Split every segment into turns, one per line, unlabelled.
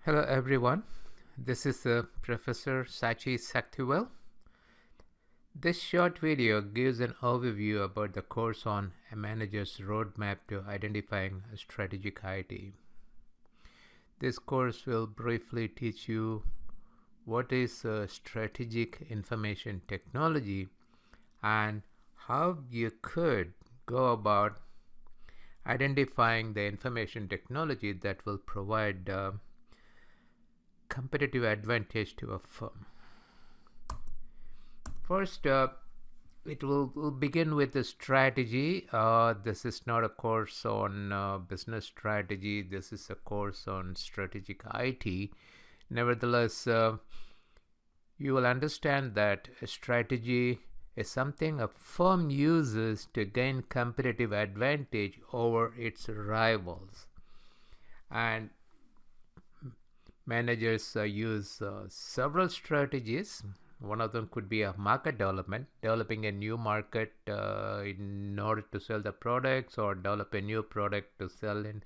Hello everyone, this is Professor Sachi Saktiwell. This short video gives an overview about the course on a manager's roadmap to identifying a strategic IT. This course will briefly teach you what is strategic information technology and how you could go about identifying the information technology that will provide competitive advantage to a firm. First, we'll begin with the strategy. This is not a course on business strategy. This is a course on strategic IT. Nevertheless, you will understand that a strategy is something a firm uses to gain competitive advantage over its rivals. And managers use several strategies. One of them could be a market development, developing a new market in order to sell the products, or develop a new product to sell in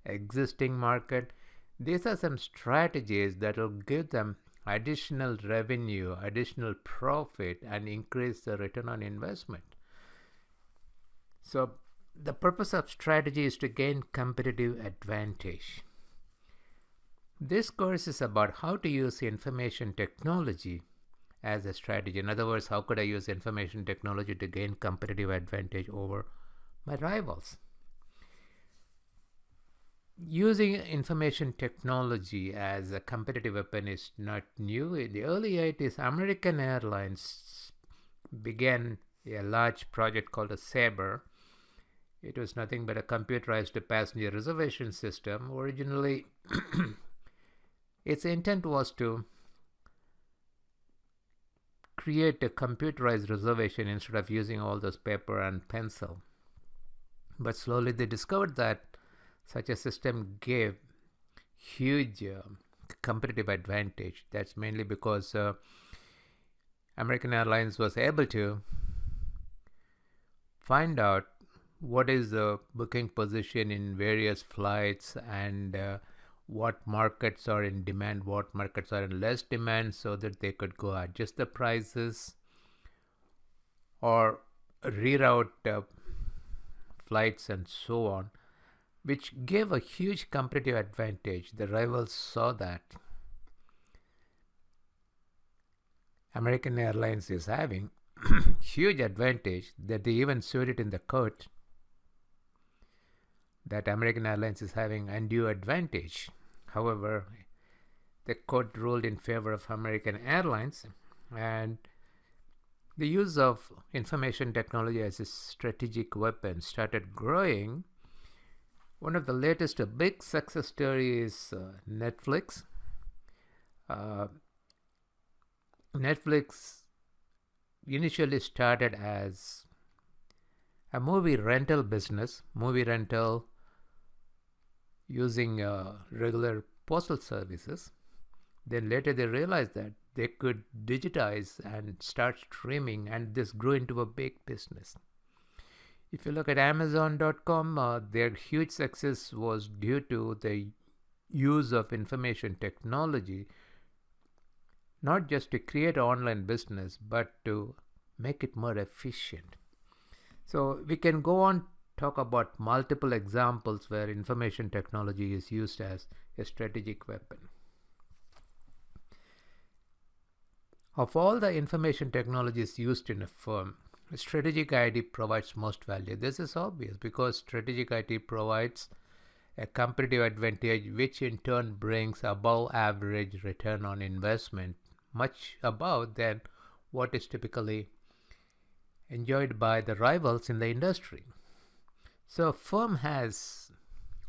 existing market. These are some strategies that will give them additional revenue, additional profit, and increase the return on investment. So the purpose of strategy is to gain competitive advantage. This course is about how to use information technology as a strategy. In other words, how could I use information technology to gain competitive advantage over my rivals? Using information technology as a competitive weapon is not new. In the early 80s, American Airlines began a large project called a Sabre. It was nothing but a computerized passenger reservation system. Originally, its intent was to create a computerized reservation instead of using all those paper and pencil. But slowly they discovered that such a system gave huge competitive advantage. That's mainly because American Airlines was able to find out what is the booking position in various flights, and what markets are in demand, what markets are in less demand, so that they could go adjust the prices or reroute flights and so on, which gave a huge competitive advantage. The rivals saw that American Airlines is having huge advantage, that they even sued it in the court, that American Airlines is having undue advantage. However, the court ruled in favor of American Airlines, and the use of information technology as a strategic weapon started growing. One of the latest big success stories is Netflix. Netflix initially started as a movie rental business, movie rental using regular postal services. Then later they realized that they could digitize and start streaming, and this grew into a big business. If you look at Amazon.com, their huge success was due to the use of information technology, not just to create an online business, but to make it more efficient. So we can go on talk about multiple examples where information technology is used as a strategic weapon. Of all the information technologies used in a firm, strategic IT provides most value. This is obvious because strategic IT provides a competitive advantage, which in turn brings above average return on investment, much above than what is typically enjoyed by the rivals in the industry. So a firm has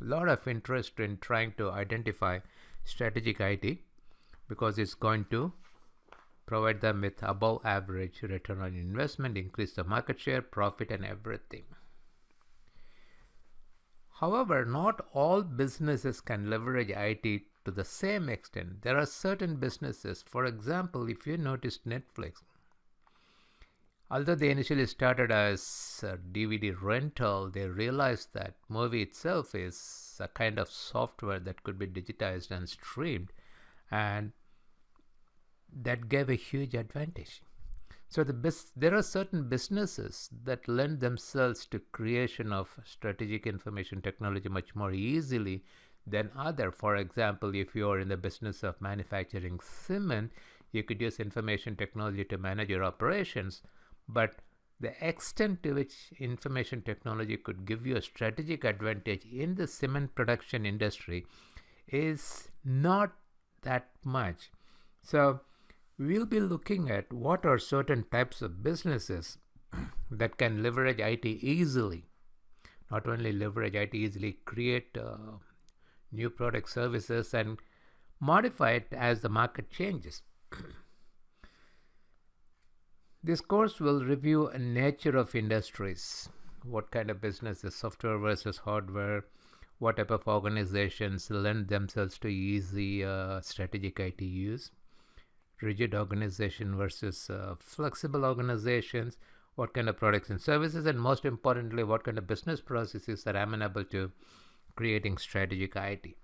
a lot of interest in trying to identify strategic IT because it's going to provide them with above average return on investment, increase the market share, profit, and everything. However, not all businesses can leverage IT to the same extent. There are certain businesses, for example, if you notice Netflix, although they initially started as a DVD rental, they realized that movie itself is is a kind of software that could be digitized and streamed, and that gave a huge advantage. So there are certain businesses that lend themselves to creation of strategic information technology much more easily than other. For example, if you are in the business of manufacturing cement, you could use information technology to manage your operations, but the extent to which information technology could give you a strategic advantage in the cement production industry is not that much. So we'll be looking at what are certain types of businesses that can leverage IT easily. Not only leverage IT easily, create new product services and modify it as the market changes. This course will review a nature of industries. What kind of business is software versus hardware? What type of organizations lend themselves to easy strategic IT use? Rigid organization versus flexible organizations, what kind of products and services, and most importantly, what kind of business processes are amenable to creating strategic IT.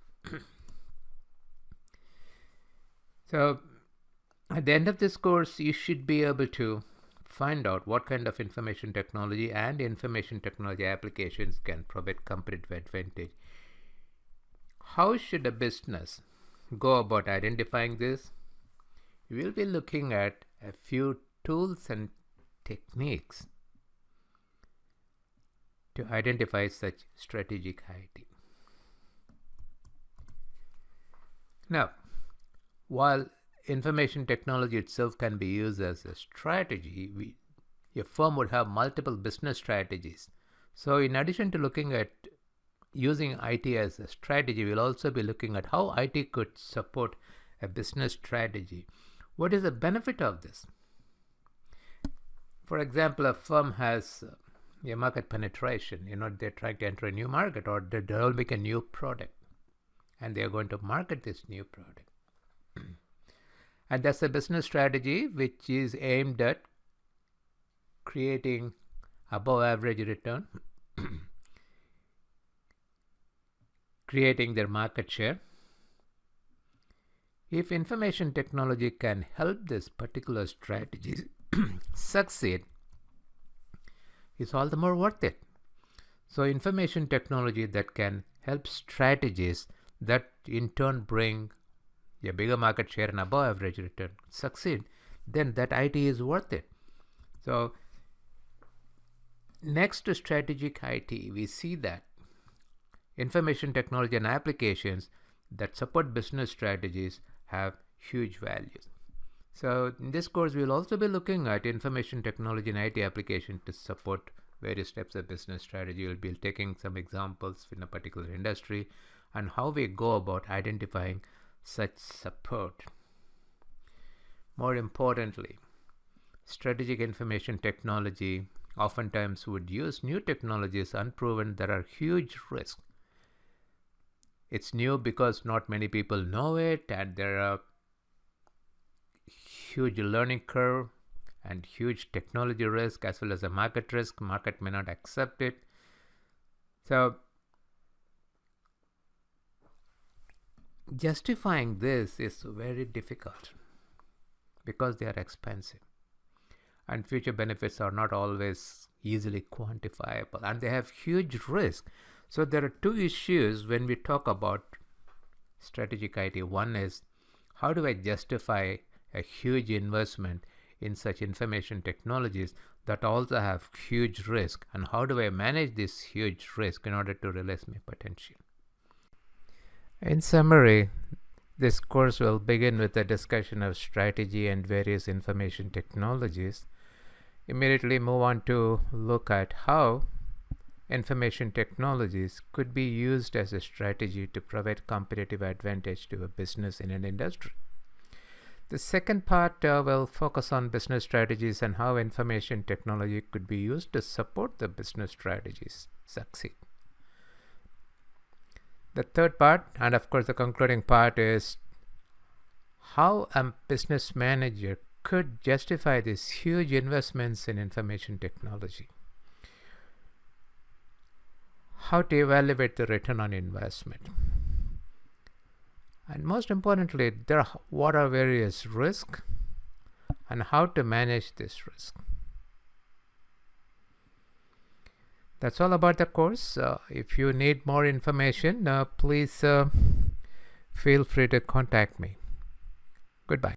So at the end of this course, you should be able to find out what kind of information technology and information technology applications can provide competitive advantage. How should a business go about identifying this? We'll be looking at a few tools and techniques to identify such strategic IT. Now, while information technology itself can be used as a strategy, your firm would have multiple business strategies. So in addition to looking at using IT as a strategy, we'll also be looking at how IT could support a business strategy. What is the benefit of this? For example, a firm has a market penetration. They're trying to enter a new market, or they develop a new product, and they are going to market this new product. And that's a business strategy which is aimed at creating above average return, creating their market share. If information technology can help this particular strategy succeed, it's all the more worth it. So information technology that can help strategies that in turn bring a bigger market share and above average return succeed, then that IT is worth it. So next to strategic IT, we see that information technology and applications that support business strategies have huge values. So in this course, we'll also be looking at information technology and IT application to support various types of business strategy. We'll be taking some examples in a particular industry and how we go about identifying such support. More importantly, strategic information technology oftentimes would use new technologies unproven that are huge risks. It's new because not many people know it, and there are huge learning curve and huge technology risk as well as a market risk. Market may not accept it. So justifying this is very difficult because they are expensive, and future benefits are not always easily quantifiable, and they have huge risk. So there are two issues when we talk about strategic IT. One is, how do I justify a huge investment in such information technologies that also have huge risk, and how do I manage this huge risk in order to realize my potential? In summary, this course will begin with a discussion of strategy and various information technologies. Immediately move on to look at how information technologies could be used as a strategy to provide competitive advantage to a business in an industry. The second part will focus on business strategies and how information technology could be used to support the business strategies succeed. The third part, and of course the concluding part, is how a business manager could justify these huge investments in information technology. how to evaluate the return on investment, and most importantly, what are various risks and how to manage this risk. That's all about the course. If you need more information, please feel free to contact me. Goodbye.